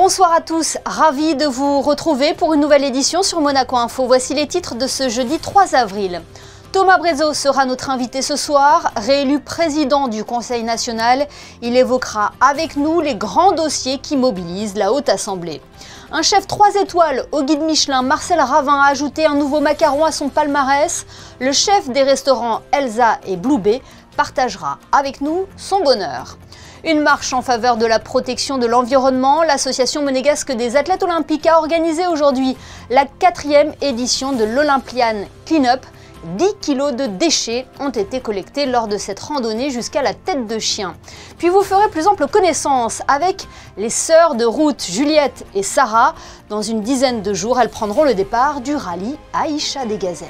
Bonsoir à tous, ravi de vous retrouver pour une nouvelle édition sur Monaco Info. Voici les titres de ce jeudi 3 avril. Thomas Brezo sera notre invité ce soir. Réélu président du Conseil national, il évoquera avec nous les grands dossiers qui mobilisent la Haute Assemblée. Un chef 3 étoiles au guide Michelin, Marcel Ravin, a ajouté un nouveau macaron à son palmarès. Le chef des restaurants Elsa et Blue Bay partagera avec nous son bonheur. Une marche en faveur de la protection de l'environnement. L'association monégasque des athlètes olympiques a organisé aujourd'hui la 4e édition de l'Olympian Clean-up. 10 kilos de déchets ont été collectés lors de cette randonnée jusqu'à la Tête de Chien. Puis vous ferez plus ample connaissance avec les sœurs de route Juliette et Sarah. Dans une dizaine de jours, elles prendront le départ du rallye Aïcha des Gazelles.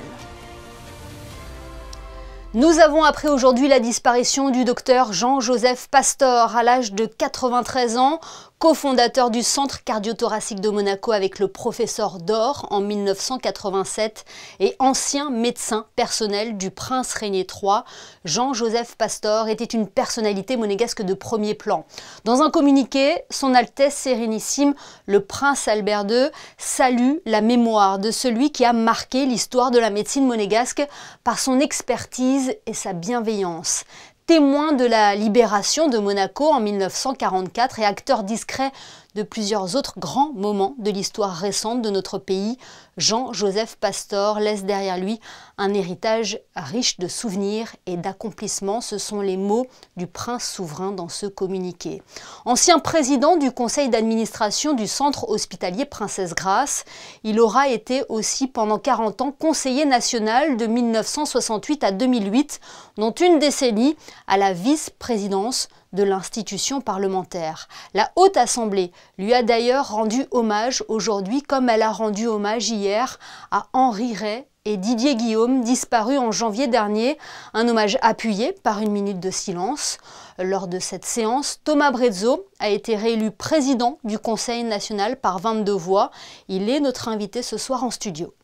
Nous avons appris aujourd'hui la disparition du docteur Jean-Joseph Pastor à l'âge de 93 ans, cofondateur du Centre cardio-thoracique de Monaco avec le professeur d'or en 1987 et ancien médecin personnel du prince Régnier III. Jean-Joseph Pastor était une personnalité monégasque de premier plan. Dans un communiqué, Son Altesse Sérénissime, le prince Albert II, salue la mémoire de celui qui a marqué l'histoire de la médecine monégasque par son expertise et sa bienveillance. Témoin de la libération de Monaco en 1944 et acteur discret de plusieurs autres grands moments de l'histoire récente de notre pays, Jean-Joseph Pastor laisse derrière lui un héritage riche de souvenirs et d'accomplissements. Ce sont les mots du prince souverain dans ce communiqué. Ancien président du conseil d'administration du centre hospitalier Princesse Grace, il aura été aussi pendant 40 ans conseiller national de 1968 à 2008, dont une décennie à la vice-présidence de l'institution parlementaire. La Haute Assemblée lui a d'ailleurs rendu hommage aujourd'hui, comme elle a rendu hommage hier à Henri Rey et Didier Guillaume, disparus en janvier dernier. Un hommage appuyé par une minute de silence. Lors de cette séance, Thomas Brezo a été réélu président du Conseil national par 22 voix. Il est notre invité ce soir en studio.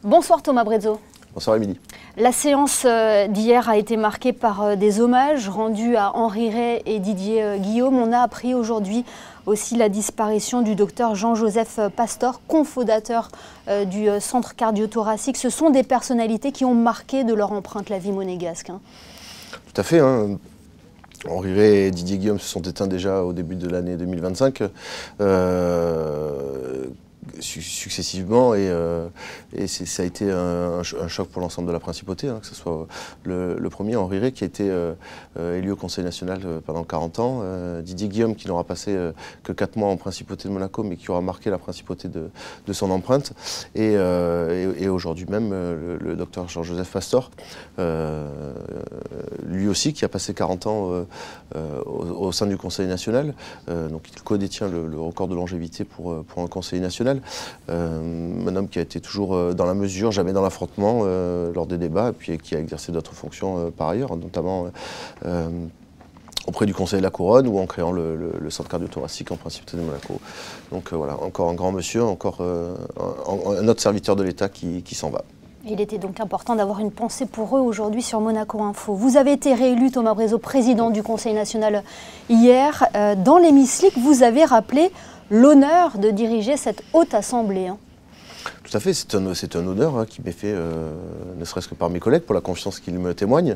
Bonsoir Thomas Brezo. Bonsoir Émilie. La séance d'hier a été marquée par des hommages rendus à Henri Rey et Didier Guillaume. On a appris aujourd'hui aussi la disparition du docteur Jean-Joseph Pastor, cofondateur du Centre cardio-thoracique. Ce sont des personnalités qui ont marqué de leur empreinte la vie monégasque. Tout à fait. Henri Rey et Didier Guillaume se sont éteints déjà au début de l'année 2025. Successivement et ça a été un choc pour l'ensemble de la principauté, que ce soit le premier, Henri Rey, qui a été élu au Conseil national pendant 40 ans, Didier Guillaume qui n'aura passé que 4 mois en principauté de Monaco mais qui aura marqué la principauté de son empreinte et aujourd'hui même le docteur Jean-Joseph Pastor, lui aussi qui a passé 40 ans au sein du Conseil national, donc il co-détient le record de longévité pour un Conseil national. Un homme qui a été toujours dans la mesure, jamais dans l'affrontement lors des débats, et puis qui a exercé d'autres fonctions par ailleurs, notamment auprès du Conseil de la Couronne ou en créant le Centre cardio-thoracique en principauté de Monaco. Donc voilà, encore un grand monsieur, encore un autre serviteur de l'État qui s'en va. Il était donc important d'avoir une pensée pour eux aujourd'hui sur Monaco Info. Vous avez été réélu, Thomas Brezo, président du Conseil national hier. Dans l'hémicycle, vous avez rappelé l'honneur de diriger cette haute assemblée. Tout à fait, c'est un honneur qui m'est fait, ne serait-ce que par mes collègues, pour la confiance qu'ils me témoignent.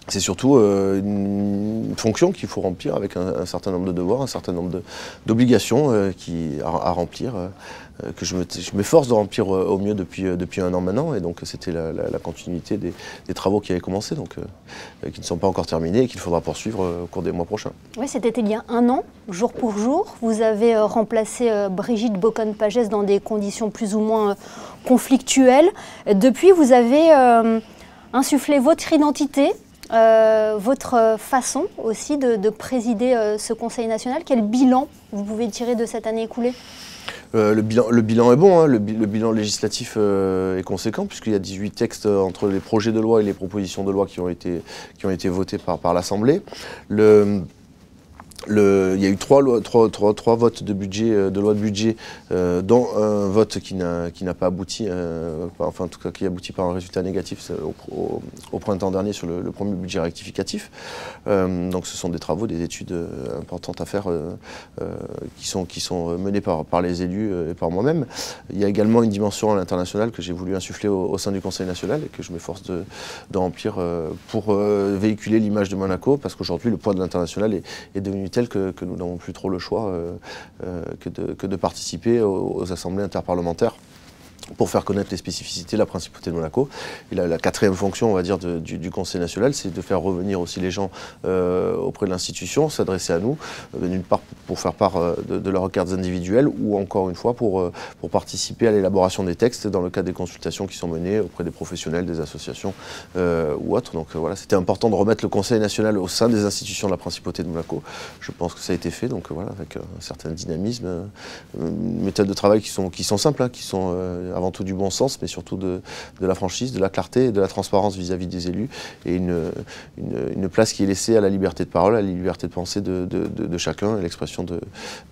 C'est surtout une fonction qu'il faut remplir avec un certain nombre de devoirs, un certain nombre d'obligations à remplir, que je m'efforce de remplir au mieux depuis un an maintenant. Et donc c'était la continuité des travaux qui avaient commencé, donc qui ne sont pas encore terminés et qu'il faudra poursuivre au cours des mois prochains. Oui, c'était il y a un an, jour pour jour. Vous avez remplacé Brigitte Bocon-Pagès dans des conditions plus ou moins conflictuelles. Depuis, vous avez insufflé votre identité, votre façon aussi de présider ce Conseil national. Quel bilan vous pouvez tirer de cette année écoulée ? Le bilan est bon, le bilan législatif est conséquent puisqu'il y a 18 textes entre les projets de loi et les propositions de loi qui ont été votés par l'Assemblée. Il y a eu trois votes de budget, de loi de budget, dont un vote qui n'a pas abouti, enfin en tout cas qui aboutit par un résultat négatif au printemps dernier sur le premier budget rectificatif. Donc ce sont des travaux, des études importantes à faire qui sont menées par les élus et par moi-même. Il y a également une dimension à l'international que j'ai voulu insuffler au sein du Conseil national et que je m'efforce de remplir pour véhiculer l'image de Monaco, parce qu'aujourd'hui le poids de l'international est devenu tel que nous n'avons plus trop le choix que de participer aux assemblées interparlementaires pour faire connaître les spécificités de la principauté de Monaco. Et la quatrième fonction, on va dire, du Conseil national, c'est de faire revenir aussi les gens auprès de l'institution, s'adresser à nous, d'une part pour faire part de leurs requêtes individuelles, ou encore une fois pour participer à l'élaboration des textes dans le cadre des consultations qui sont menées auprès des professionnels, des associations ou autres. Donc voilà, c'était important de remettre le Conseil national au sein des institutions de la principauté de Monaco. Je pense que ça a été fait, donc voilà, avec un certain dynamisme, méthodes de travail qui sont simples, hein, qui sont avant tout du bon sens, mais surtout de la franchise, de la clarté et de la transparence vis-à-vis des élus, et une place qui est laissée à la liberté de parole, à la liberté de pensée de chacun, et l'expression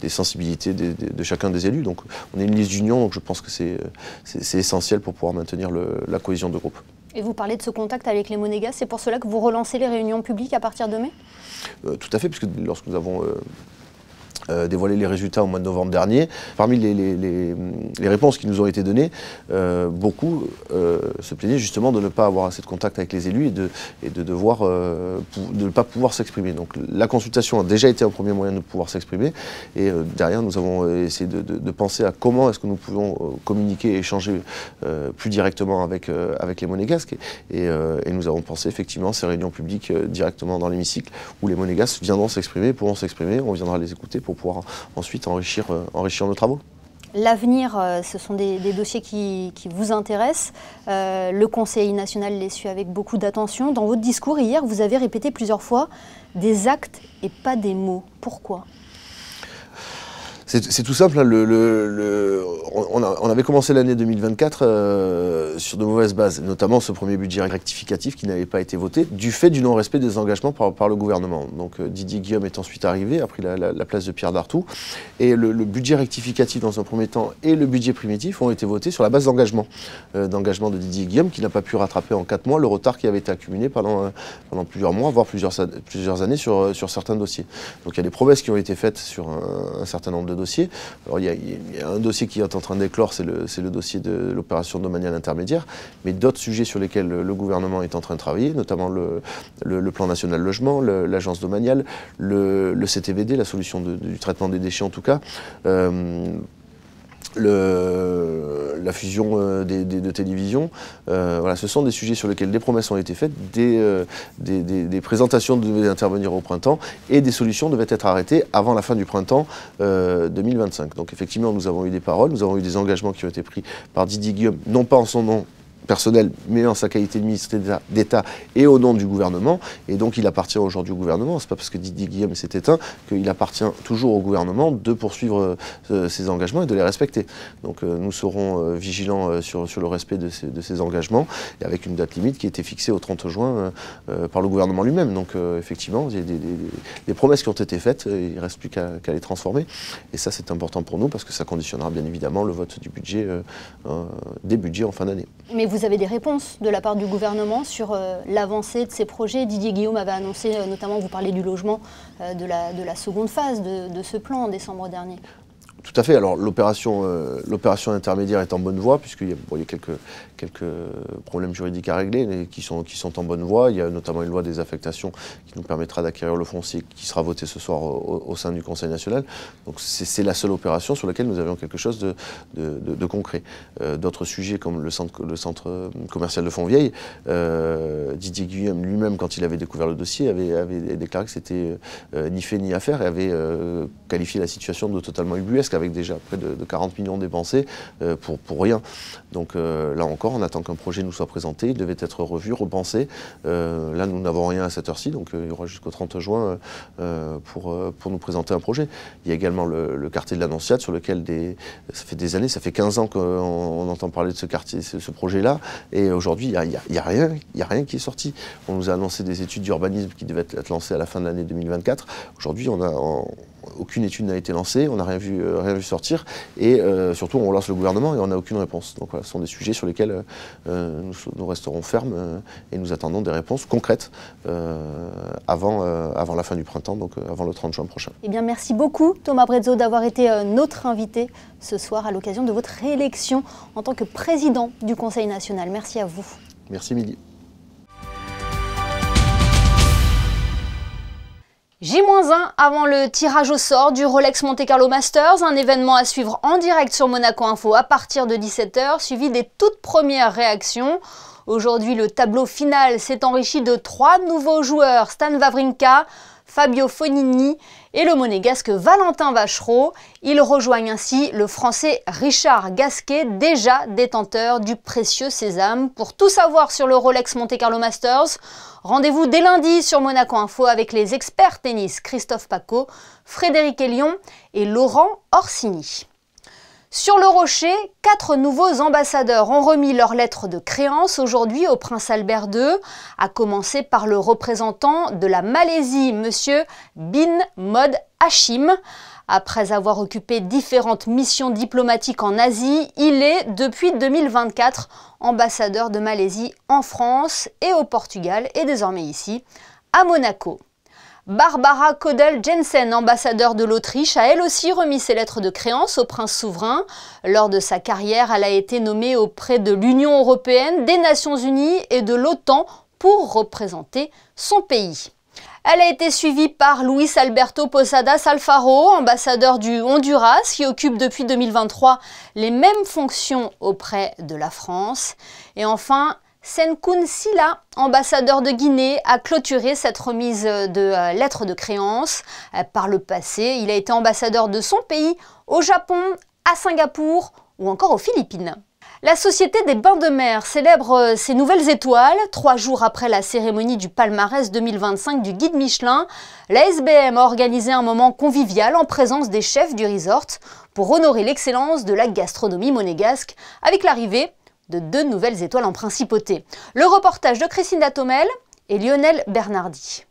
des sensibilités de chacun des élus. Donc on est une liste d'union, donc je pense que c'est essentiel pour pouvoir maintenir la cohésion de groupe. Et vous parlez de ce contact avec les monégasques, c'est pour cela que vous relancez les réunions publiques à partir de mai ? Tout à fait, puisque lorsque nous avons dévoilé les résultats au mois de novembre dernier. Parmi les réponses qui nous ont été données, beaucoup se plaignaient justement de ne pas avoir assez de contact avec les élus et de ne pas pouvoir s'exprimer. Donc la consultation a déjà été un premier moyen de pouvoir s'exprimer, et derrière nous avons essayé de penser à comment est-ce que nous pouvons communiquer et échanger plus directement avec les monégasques, et nous avons pensé effectivement ces réunions publiques directement dans l'hémicycle où les monégasques viendront s'exprimer, pourront s'exprimer, on viendra les écouter pour pouvoir ensuite enrichir nos travaux. L'avenir, ce sont des dossiers qui vous intéressent. Le Conseil national les suit avec beaucoup d'attention. Dans votre discours hier, vous avez répété plusieurs fois des actes et pas des mots. Pourquoi ? C'est tout simple, hein, on avait commencé l'année 2024 sur de mauvaises bases, notamment ce premier budget rectificatif qui n'avait pas été voté, du fait du non-respect des engagements par le gouvernement. Donc Didier Guillaume est ensuite arrivé, a pris la place de Pierre Dartout, et le budget rectificatif dans un premier temps et le budget primitif ont été votés sur la base d'engagement de Didier Guillaume, qui n'a pas pu rattraper en 4 mois le retard qui avait été accumulé pendant plusieurs mois, voire plusieurs années sur certains dossiers. Donc il y a des promesses qui ont été faites sur un certain nombre de dossiers. Alors il y a un dossier qui est en train d'éclore, c'est le dossier de l'opération domaniale intermédiaire, mais d'autres sujets sur lesquels le gouvernement est en train de travailler, notamment le plan national logement, l'agence domaniale, le CTVD, la solution du traitement des déchets en tout cas, la fusion de télévision, voilà, ce sont des sujets sur lesquels des promesses ont été faites, des présentations devaient intervenir au printemps et des solutions devaient être arrêtées avant la fin du printemps 2025. Donc effectivement, nous avons eu des paroles, nous avons eu des engagements qui ont été pris par Didier Guillaume, non pas en son nom personnel, mais en sa qualité de ministre d'État et au nom du gouvernement. Et donc il appartient aujourd'hui au gouvernement, c'est pas parce que Didier Guillaume s'est éteint qu'il appartient toujours au gouvernement de poursuivre ses engagements et de les respecter. Donc nous serons vigilants sur le respect de ces engagements, et avec une date limite qui a été fixée au 30 juin par le gouvernement lui-même. Donc effectivement, il y a des promesses qui ont été faites, il ne reste plus qu'à les transformer. Et ça, c'est important pour nous parce que ça conditionnera bien évidemment le vote du budget, des budgets en fin d'année. Mais vous avez des réponses de la part du gouvernement sur l'avancée de ces projets. Didier Guillaume avait annoncé, notamment, vous parlez du logement, de la seconde phase de ce plan en décembre dernier. Tout à fait. Alors l'opération intermédiaire est en bonne voie, puisqu'il y a quelques problèmes juridiques à régler mais qui sont en bonne voie. Il y a notamment une loi des affectations qui nous permettra d'acquérir le foncier qui sera voté ce soir au sein du Conseil national. Donc c'est la seule opération sur laquelle nous avions quelque chose de concret. D'autres sujets comme le centre commercial de Fontvieille, Didier Guillaume lui-même, quand il avait découvert le dossier, avait déclaré que c'était ni fait ni à faire et avait qualifié la situation de totalement ubuesque, avec déjà près de 40 millions dépensés pour rien. Donc là encore, on attend qu'un projet nous soit présenté, il devait être revu, repensé. Là, nous n'avons rien à cette heure-ci, donc il y aura jusqu'au 30 juin pour nous présenter un projet. Il y a également le quartier de l'Annonciade, sur lequel ça fait des années, ça fait 15 ans qu'on entend parler de ce quartier, ce projet-là, et aujourd'hui, il n'y a rien qui est sorti. On nous a annoncé des études d'urbanisme qui devaient être lancées à la fin de l'année 2024. Aujourd'hui, aucune étude n'a été lancée, on n'a rien vu et surtout on relance le gouvernement et on n'a aucune réponse. Donc voilà, ce sont des sujets sur lesquels nous resterons fermes et nous attendons des réponses concrètes avant la fin du printemps, donc avant le 30 juin prochain. Eh bien, merci beaucoup Thomas Brezzo d'avoir été notre invité ce soir à l'occasion de votre réélection en tant que président du Conseil national. Merci à vous. Merci Midi. J-1 avant le tirage au sort du Rolex Monte Carlo Masters, un événement à suivre en direct sur Monaco Info à partir de 17 h, suivi des toutes premières réactions. Aujourd'hui, le tableau final s'est enrichi de 3 nouveaux joueurs, Stan Wawrinka, Fabio Fognini et le monégasque Valentin Vachereau. Ils rejoignent ainsi le français Richard Gasquet, déjà détenteur du précieux sésame. Pour tout savoir sur le Rolex Monte Carlo Masters, rendez-vous dès lundi sur Monaco Info avec les experts tennis Christophe Pacaud, Frédéric Elion et Laurent Orsini. Sur le Rocher, 4 nouveaux ambassadeurs ont remis leur lettre de créance aujourd'hui au Prince Albert II, à commencer par le représentant de la Malaisie, M. Bin Mod Hashim. Après avoir occupé différentes missions diplomatiques en Asie, il est, depuis 2024, ambassadeur de Malaisie en France et au Portugal, et désormais ici, à Monaco. Barbara Kodel-Jensen, ambassadeur de l'Autriche, a elle aussi remis ses lettres de créance au prince souverain. Lors de sa carrière, elle a été nommée auprès de l'Union européenne, des Nations Unies et de l'OTAN pour représenter son pays. Elle a été suivie par Luis Alberto Posadas Alfaro, ambassadeur du Honduras, qui occupe depuis 2023 les mêmes fonctions auprès de la France. Et enfin, Senkun Sila, ambassadeur de Guinée, a clôturé cette remise de lettres de créance. Par le passé, il a été ambassadeur de son pays au Japon, à Singapour ou encore aux Philippines. La Société des Bains de Mer célèbre ses nouvelles étoiles. 3 jours après la cérémonie du palmarès 2025 du guide Michelin, la SBM a organisé un moment convivial en présence des chefs du resort pour honorer l'excellence de la gastronomie monégasque avec l'arrivée de 2 nouvelles étoiles en principauté. Le reportage de Christine Datomel et Lionel Bernardi.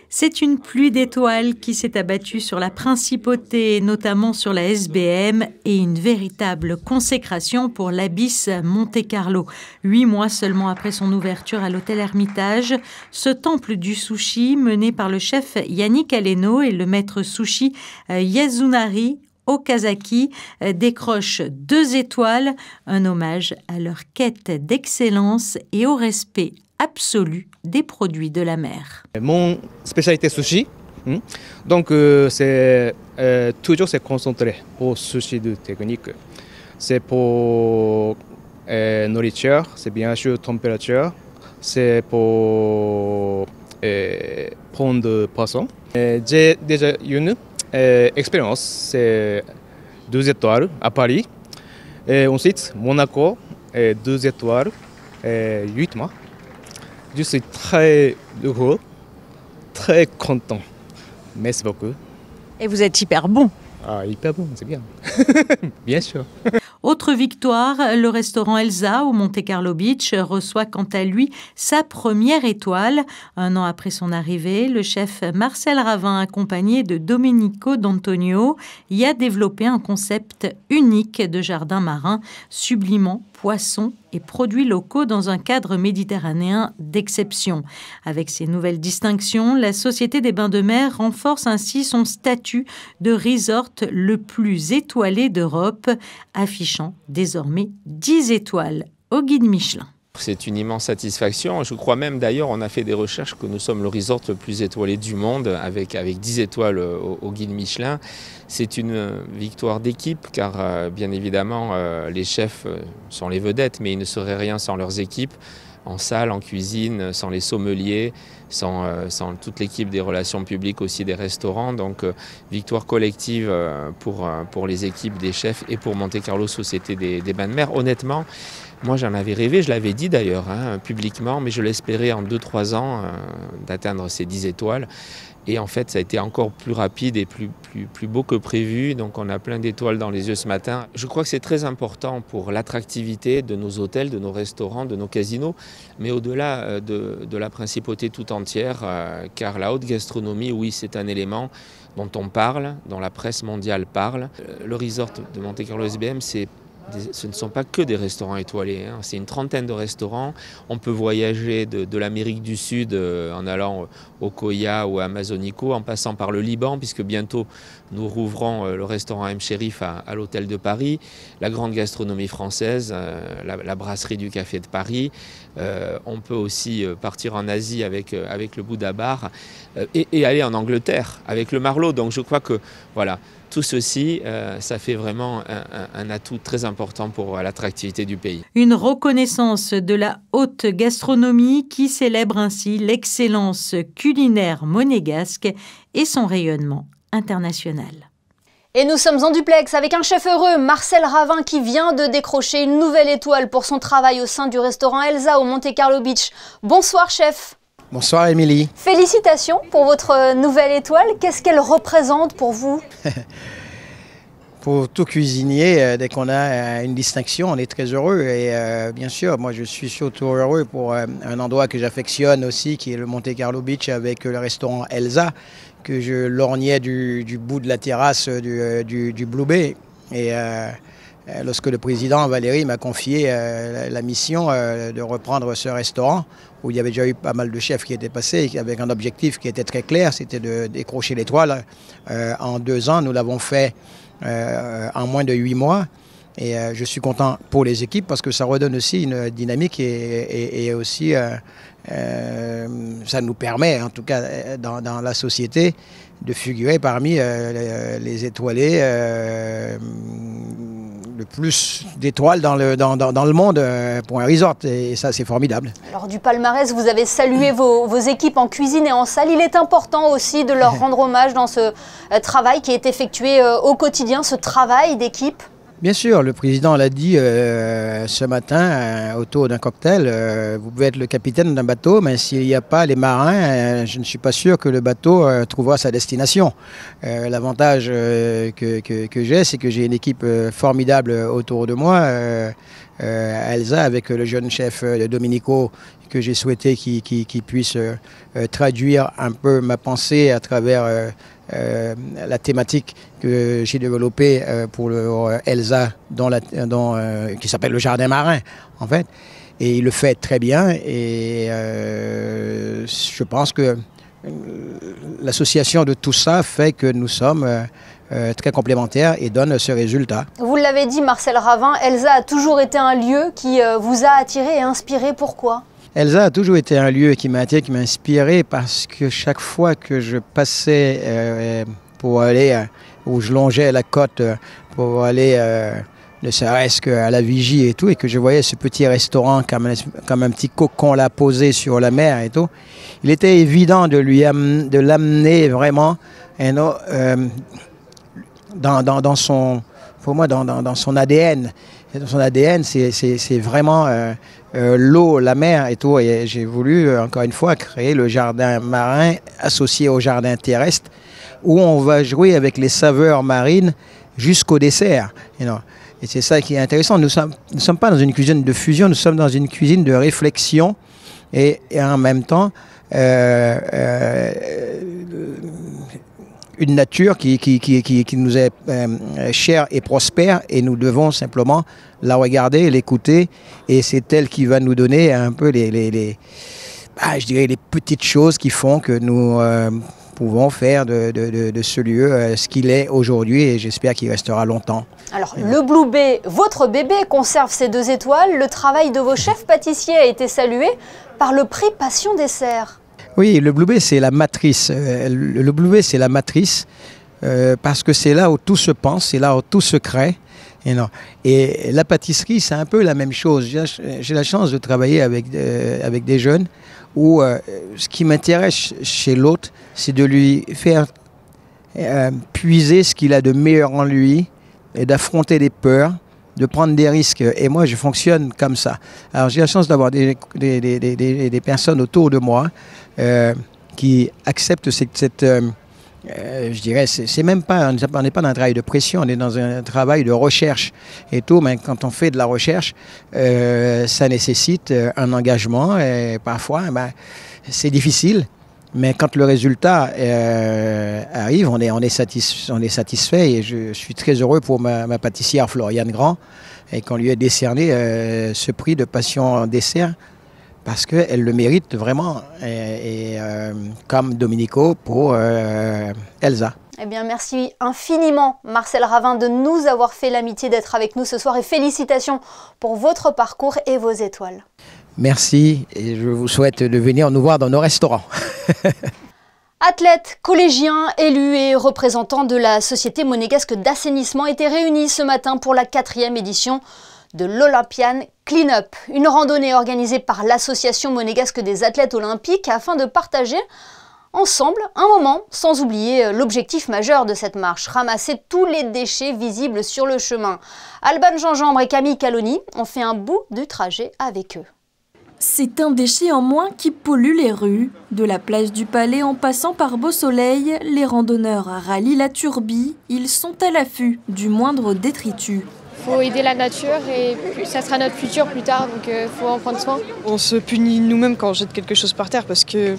C'est une pluie d'étoiles qui s'est abattue sur la principauté, notamment sur la SBM, et une véritable consécration pour l'Abyss Monte Carlo. 8 mois seulement après son ouverture à l'hôtel Hermitage, ce temple du sushi, mené par le chef Yannick Aleno et le maître sushi Yasunari Okazaki, décroche 2 étoiles, un hommage à leur quête d'excellence et au respect absolu des produits de la mer. Mon spécialité sushi, donc c'est toujours se concentrer au sushi de technique. C'est pour nourriture, c'est bien sûr température, c'est pour pont de poisson. J'ai déjà une expérience, c'est 2 étoiles à Paris. Et ensuite, Monaco, 2 étoiles, 8 mois. Je suis très heureux, très content. Merci beaucoup. Et vous êtes hyper bon. Ah, hyper bon, c'est bien. Bien sûr. Autre victoire, le restaurant Elsa au Monte Carlo Beach reçoit quant à lui sa première étoile. 1 an après son arrivée, le chef Marcel Ravin, accompagné de Domenico D'Antonio, y a développé un concept unique de jardin marin, sublimant poissons et produits locaux dans un cadre méditerranéen d'exception. Avec ces nouvelles distinctions, la Société des Bains de Mer renforce ainsi son statut de resort le plus étoilé d'Europe, affichant désormais 10 étoiles au guide Michelin. C'est une immense satisfaction. Je crois même d'ailleurs, on a fait des recherches que nous sommes le resort le plus étoilé du monde avec 10 étoiles au guide Michelin. C'est une victoire d'équipe car bien évidemment les chefs sont les vedettes mais ils ne seraient rien sans leurs équipes. en salle, en cuisine, sans les sommeliers, sans toute l'équipe des relations publiques aussi des restaurants. Donc victoire collective pour les équipes des chefs et pour Monte Carlo Société des Bains de Mer. Honnêtement, moi j'en avais rêvé, je l'avais dit d'ailleurs publiquement, mais je l'espérais en 2-3 ans d'atteindre ces 10 étoiles. Et en fait, ça a été encore plus rapide et plus beau que prévu. Donc on a plein d'étoiles dans les yeux ce matin. Je crois que c'est très important pour l'attractivité de nos hôtels, de nos restaurants, de nos casinos, mais au-delà de la principauté tout entière, car la haute gastronomie, oui, c'est un élément dont on parle, dont la presse mondiale parle. Le resort de Monte Carlo SBM, ce ne sont pas que des restaurants étoilés, c'est une trentaine de restaurants. On peut voyager de l'Amérique du Sud en allant au Coya ou à Amazonico, en passant par le Liban, puisque bientôt nous rouvrons le restaurant M. Chérif à l'hôtel de Paris, la grande gastronomie française, la brasserie du Café de Paris. On peut aussi partir en Asie avec le Bouddha Bar et aller en Angleterre avec le Marlot. Donc je crois que voilà. Tout ceci, ça fait vraiment un atout très important pour l'attractivité du pays. Une reconnaissance de la haute gastronomie qui célèbre ainsi l'excellence culinaire monégasque et son rayonnement international. Et nous sommes en duplex avec un chef heureux, Marcel Ravin, qui vient de décrocher une nouvelle étoile pour son travail au sein du restaurant Elsa au Monte Carlo Beach. Bonsoir chef. Bonsoir Émilie. Félicitations pour votre nouvelle étoile. Qu'est-ce qu'elle représente pour vous? Pour tout cuisinier, dès qu'on a une distinction, on est très heureux. Et bien sûr, moi je suis surtout heureux pour un endroit que j'affectionne aussi, qui est le Monte Carlo Beach avec le restaurant Elsa, que je lorgnais du bout de la terrasse du Blue Bay. Et lorsque le président Valéry m'a confié la mission de reprendre ce restaurant, où il y avait déjà eu pas mal de chefs qui étaient passés, avec un objectif qui était très clair, c'était de décrocher l'étoile. En 2 ans, nous l'avons fait en moins de 8 mois. Et je suis content pour les équipes parce que ça redonne aussi une dynamique et aussi ça nous permet, en tout cas dans la société, de figurer parmi les étoilés, le plus d'étoiles dans le monde pour un resort. Et ça, c'est formidable. Alors du palmarès, vous avez salué vos équipes en cuisine et en salle. Il est important aussi de leur rendre hommage dans ce travail qui est effectué au quotidien, ce travail d'équipe. Bien sûr, le président l'a dit ce matin autour d'un cocktail. Vous pouvez être le capitaine d'un bateau, mais s'il n'y a pas les marins, je ne suis pas sûr que le bateau trouvera sa destination. L'avantage que j'ai, c'est que j'ai une équipe formidable autour de moi. Elsa, avec le jeune chef Domenico, que j'ai souhaité qu'il puisse traduire un peu ma pensée à travers la thématique que j'ai développée pour le Elsa, qui s'appelle le jardin marin, en fait. Et il le fait très bien. Et je pense que l'association de tout ça fait que nous sommes très complémentaires et donne ce résultat. Vous l'avez dit, Marcel Ravin, Elsa a toujours été un lieu qui vous a attiré et inspiré. Pourquoi ? Elsa a toujours été un lieu qui m'a attiré, qui m'a inspiré parce que chaque fois que je passais pour aller, où je longeais la côte pour aller, ne serait-ce qu'à la vigie et tout, et que je voyais ce petit restaurant comme un petit cocon là posé sur la mer et tout, il était évident de l'amener vraiment dans son, pour moi, dans son ADN. Dans son ADN, c'est vraiment l'eau, la mer et tout. Et j'ai voulu, encore une fois, créer le jardin marin associé au jardin terrestre, où on va jouer avec les saveurs marines jusqu'au dessert. Et c'est ça qui est intéressant. Nous ne sommes pas dans une cuisine de fusion, nous sommes dans une cuisine de réflexion et en même temps une nature qui nous est chère et prospère, et nous devons simplement la regarder, l'écouter, et c'est elle qui va nous donner un peu je dirais les petites choses qui font que nous pouvons faire de ce lieu ce qu'il est aujourd'hui, et j'espère qu'il restera longtemps. Alors le Blue Bay, votre bébé, conserve ses 2 étoiles. Le travail de vos chefs pâtissiers a été salué par le prix Passion Dessert. Oui, le Blue Bay, c'est la matrice. Le Blue Bay, c'est la matrice parce que c'est là où tout se pense, c'est là où tout se crée. Et la pâtisserie, c'est un peu la même chose. J'ai la chance de travailler avec des jeunes où ce qui m'intéresse chez l'autre, c'est de lui faire puiser ce qu'il a de meilleur en lui et d'affronter des peurs, de prendre des risques. Et moi, je fonctionne comme ça. Alors, j'ai la chance d'avoir des personnes autour de moi qui acceptent cette je dirais, c'est même pas, on n'est pas dans un travail de pression, on est dans un travail de recherche et tout, mais quand on fait de la recherche, ça nécessite un engagement et parfois, c'est difficile, mais quand le résultat arrive, on est satisfait et je suis très heureux pour ma pâtissière Floriane Grand et qu'on lui ait décerné ce prix de passion en dessert, parce qu'elle le mérite vraiment, et comme Domenico pour Elsa. Eh bien, merci infiniment, Marcel Ravin, de nous avoir fait l'amitié d'être avec nous ce soir et félicitations pour votre parcours et vos étoiles. Merci et je vous souhaite de venir nous voir dans nos restaurants. Athlètes, collégiens, élus et représentants de la Société monégasque d'assainissement étaient réunis ce matin pour la 4e édition de l'Olympian Clean-up, une randonnée organisée par l'Association monégasque des athlètes olympiques afin de partager ensemble un moment, sans oublier l'objectif majeur de cette marche, ramasser tous les déchets visibles sur le chemin. Alban Gingembre et Camille Caloni ont fait un bout du trajet avec eux. C'est un déchet en moins qui pollue les rues. De la place du Palais en passant par Beau Soleil, les randonneurs rallient la Turbie. Ils sont à l'affût du moindre détritus. Il faut aider la nature et ça sera notre futur plus tard, donc il faut en prendre soin. On se punit nous-mêmes quand on jette quelque chose par terre parce que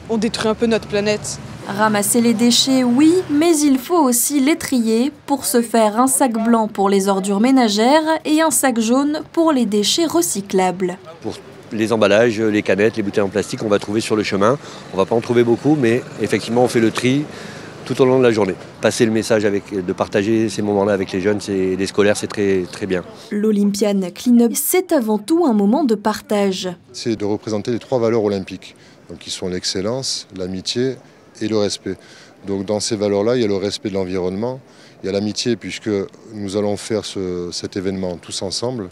on détruit un peu notre planète. Ramasser les déchets, oui, mais il faut aussi les trier pour se faire un sac blanc pour les ordures ménagères et un sac jaune pour les déchets recyclables. Pour les emballages, les canettes, les bouteilles en plastique, on va trouver sur le chemin. On ne va pas en trouver beaucoup, mais effectivement, on fait le tri tout au long de la journée. Passer le message, de partager ces moments-là avec les jeunes, les scolaires, c'est très, très bien. L'Olympian Clean-up, c'est avant tout un moment de partage. C'est de représenter les 3 valeurs olympiques, donc qui sont l'excellence, l'amitié et le respect. Donc dans ces valeurs-là, il y a le respect de l'environnement, il y a l'amitié puisque nous allons faire cet événement tous ensemble,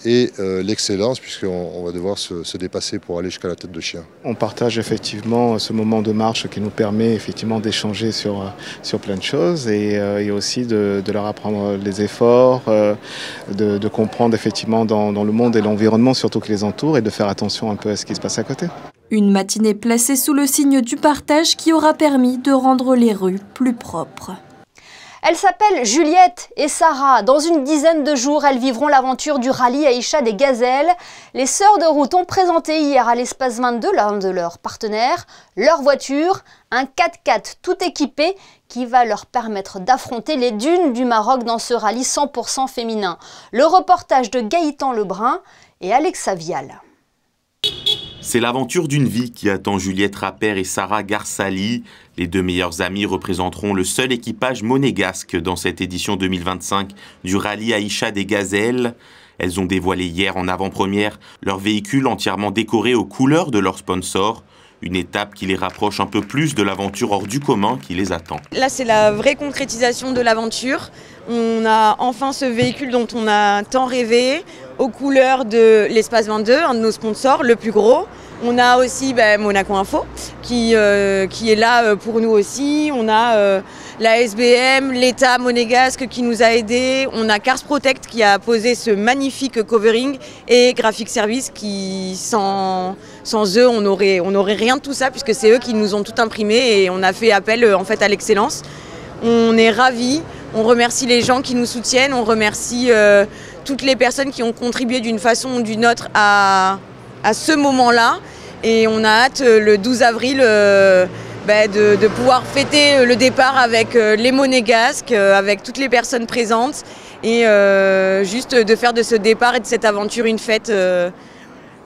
et l'excellence puisqu'on va devoir se dépasser pour aller jusqu'à la tête de chien. On partage effectivement ce moment de marche qui nous permet effectivement d'échanger sur plein de choses et aussi de leur apprendre les efforts, de comprendre effectivement dans le monde et l'environnement surtout qui les entoure et de faire attention un peu à ce qui se passe à côté. Une matinée placée sous le signe du partage qui aura permis de rendre les rues plus propres. Elles s'appellent Juliette et Sarah. Dans une dizaine de jours, elles vivront l'aventure du rallye Aïcha des Gazelles. Les sœurs de route ont présenté hier à l'Espace 22, l'un de leurs partenaires, leur voiture, un 4x4 tout équipé qui va leur permettre d'affronter les dunes du Maroc dans ce rallye 100% féminin. Le reportage de Gaëtan Lebrun et Alexa Vial. C'est l'aventure d'une vie qui attend Juliette Rapper et Sarah Garsali. Les 2 meilleures amies représenteront le seul équipage monégasque dans cette édition 2025 du rallye Aïcha des Gazelles. Elles ont dévoilé hier en avant-première leur véhicule entièrement décoré aux couleurs de leur sponsor. Une étape qui les rapproche un peu plus de l'aventure hors du commun qui les attend. Là, c'est la vraie concrétisation de l'aventure. On a enfin ce véhicule dont on a tant rêvé, aux couleurs de l'Espace 22, un de nos sponsors, le plus gros. On a aussi Monaco Info qui est là pour nous aussi. On a la SBM, l'État monégasque qui nous a aidés. On a Cars Protect qui a posé ce magnifique covering et Graphic Service qui, sans eux, on n'aurait rien de tout ça puisque c'est eux qui nous ont tout imprimé et on a fait appel en fait à l'excellence. On est ravis. On remercie les gens qui nous soutiennent. On remercie toutes les personnes qui ont contribué d'une façon ou d'une autre à ce moment-là. Et on a hâte le 12 avril de pouvoir fêter le départ avec les Monégasques, avec toutes les personnes présentes et juste de faire de ce départ et de cette aventure une fête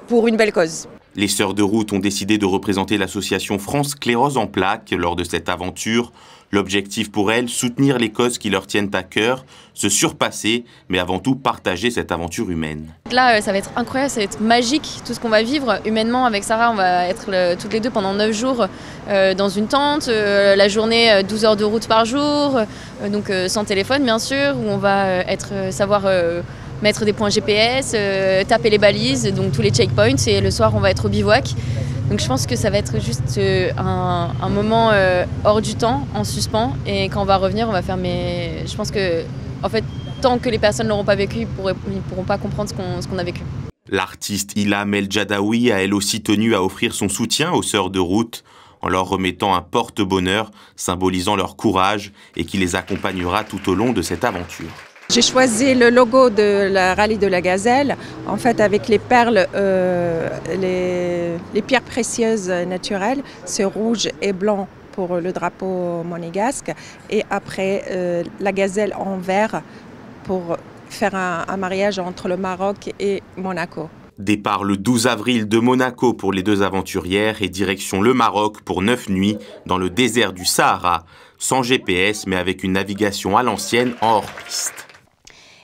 pour une belle cause. Les Sœurs de Route ont décidé de représenter l'association France Sclérose en plaques lors de cette aventure. L'objectif pour elles, soutenir les causes qui leur tiennent à cœur, se surpasser, mais avant tout partager cette aventure humaine. Là, ça va être incroyable, ça va être magique, tout ce qu'on va vivre humainement avec Sarah. On va être toutes les deux pendant 9 jours dans une tente, la journée 12 heures de route par jour, donc sans téléphone bien sûr, où on va savoir mettre des points GPS, taper les balises, donc tous les checkpoints, et le soir on va être au bivouac. Donc je pense que ça va être juste un moment hors du temps, en suspens, et quand on va revenir, on va faire je pense que, en fait, tant que les personnes ne l'auront pas vécu, ils ne pourront pas comprendre ce qu'on a vécu. L'artiste Ilham El Jadaoui a elle aussi tenu à offrir son soutien aux Sœurs de Route, en leur remettant un porte-bonheur symbolisant leur courage et qui les accompagnera tout au long de cette aventure. J'ai choisi le logo de la rallye de la Gazelle, en fait avec les perles, les pierres précieuses naturelles, c'est rouge et blanc pour le drapeau monégasque, et après la gazelle en vert pour faire un mariage entre le Maroc et Monaco. Départ le 12 avril de Monaco pour les deux aventurières et direction le Maroc pour 9 nuits dans le désert du Sahara, sans GPS mais avec une navigation à l'ancienne en hors-piste.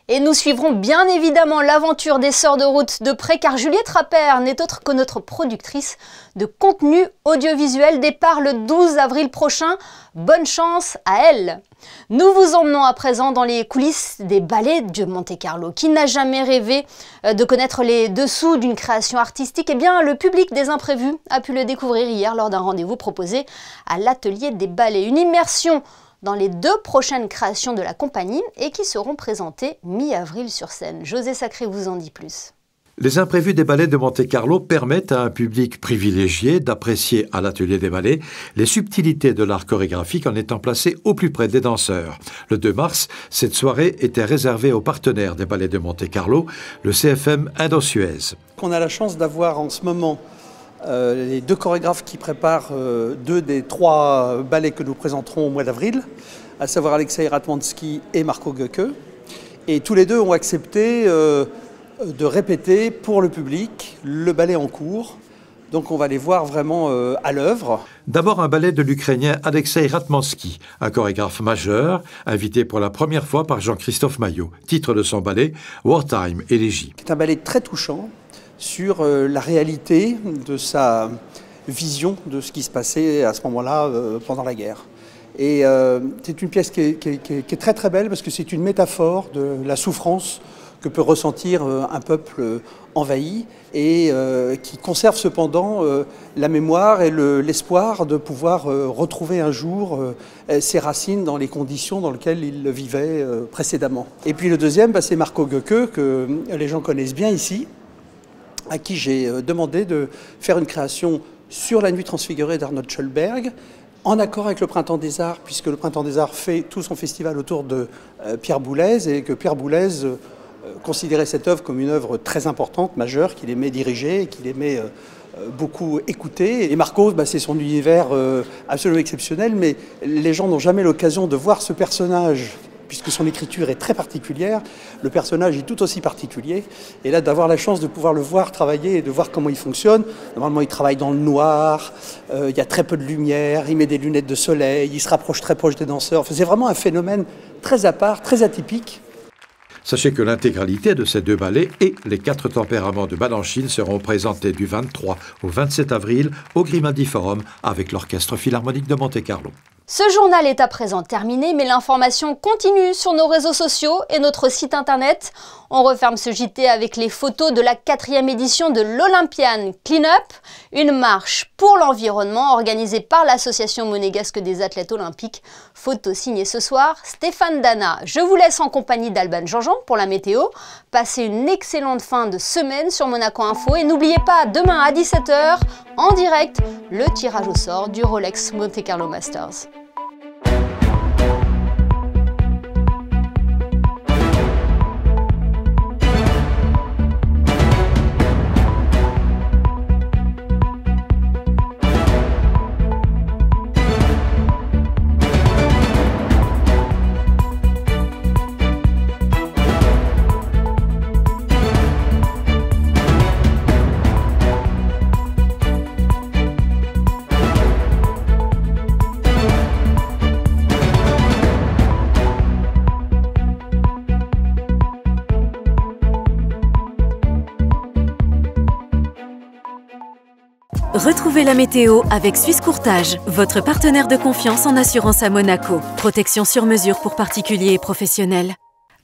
Et nous suivrons bien évidemment l'aventure des Sœurs de Route de près, car Juliette Rapper n'est autre que notre productrice de contenu audiovisuel. Départ le 12 avril prochain. Bonne chance à elle. Nous vous emmenons à présent dans les coulisses des ballets de Monte-Carlo. Qui n'a jamais rêvé de connaître les dessous d'une création artistique? Eh bien, le public des imprévus a pu le découvrir hier lors d'un rendez-vous proposé à l'Atelier des Ballets. Une immersion dans les 2 prochaines créations de la compagnie et qui seront présentées mi-avril sur scène. José Sacré vous en dit plus. Les imprévus des ballets de Monte-Carlo permettent à un public privilégié d'apprécier à l'Atelier des Ballets les subtilités de l'art chorégraphique en étant placé au plus près des danseurs. Le 2 mars, cette soirée était réservée aux partenaires des ballets de Monte-Carlo, le CFM Indo-Suez. On a la chance d'avoir en ce moment les 2 chorégraphes qui préparent 2 des 3 ballets que nous présenterons au mois d'avril, à savoir Alexei Ratmansky et Marco Göke. Et tous les 2 ont accepté de répéter pour le public le ballet en cours. Donc on va les voir vraiment à l'œuvre. D'abord un ballet de l'Ukrainien Alexei Ratmansky, un chorégraphe majeur, invité pour la première fois par Jean-Christophe Maillot. Titre de son ballet, Wartime Élégie. C'est un ballet très touchant sur la réalité de sa vision de ce qui se passait à ce moment-là pendant la guerre. Et c'est une pièce qui est très très belle parce que c'est une métaphore de la souffrance que peut ressentir un peuple envahi et qui conserve cependant la mémoire et l'espoir de pouvoir retrouver un jour ses racines dans les conditions dans lesquelles il vivait précédemment. Et puis le deuxième, c'est Marco Göke, que les gens connaissent bien ici, à qui j'ai demandé de faire une création sur la nuit transfigurée d'Arnold Schönberg, en accord avec le Printemps des Arts, puisque le Printemps des Arts fait tout son festival autour de Pierre Boulez, et que Pierre Boulez considérait cette œuvre comme une œuvre très importante, majeure, qu'il aimait diriger, et qu'il aimait beaucoup écouter. Et Marco, c'est son univers absolument exceptionnel, mais les gens n'ont jamais l'occasion de voir ce personnage, puisque son écriture est très particulière, le personnage est tout aussi particulier, et là d'avoir la chance de pouvoir le voir travailler et de voir comment il fonctionne. Normalement il travaille dans le noir, il y a très peu de lumière, il met des lunettes de soleil, il se rapproche très proche des danseurs, enfin, c'est vraiment un phénomène très à part, très atypique. Sachez que l'intégralité de ces 2 ballets et les 4 tempéraments de Balanchine seront présentés du 23 au 27 avril au Grimaldi Forum avec l'Orchestre Philharmonique de Monte-Carlo. Ce journal est à présent terminé, mais l'information continue sur nos réseaux sociaux et notre site internet. On referme ce JT avec les photos de la 4e édition de l'Olympian Clean Up, une marche pour l'environnement organisée par l'Association monégasque des athlètes olympiques. Photo signée ce soir, Stéphane Dana. Je vous laisse en compagnie d'Alban Jean-Jean pour la météo. Passez une excellente fin de semaine sur Monaco Info et n'oubliez pas, demain à 17 h, en direct, le tirage au sort du Rolex Monte Carlo Masters. Retrouvez la météo avec Suisse Courtage, votre partenaire de confiance en assurance à Monaco. Protection sur mesure pour particuliers et professionnels.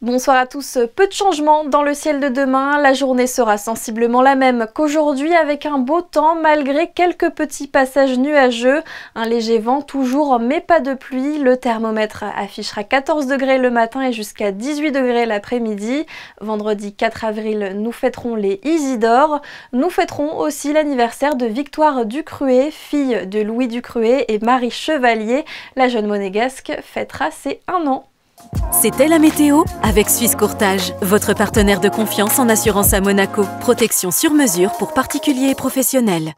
Bonsoir à tous, peu de changements dans le ciel de demain, la journée sera sensiblement la même qu'aujourd'hui avec un beau temps malgré quelques petits passages nuageux, un léger vent toujours mais pas de pluie, le thermomètre affichera 14 degrés le matin et jusqu'à 18 degrés l'après-midi. Vendredi 4 avril, nous fêterons les Isidore, nous fêterons aussi l'anniversaire de Victoire Ducruet, fille de Louis Ducruet et Marie Chevalier, la jeune monégasque fêtera ses 1 an. C'était la météo avec Suisse Courtage, votre partenaire de confiance en assurance à Monaco. Protection sur mesure pour particuliers et professionnels.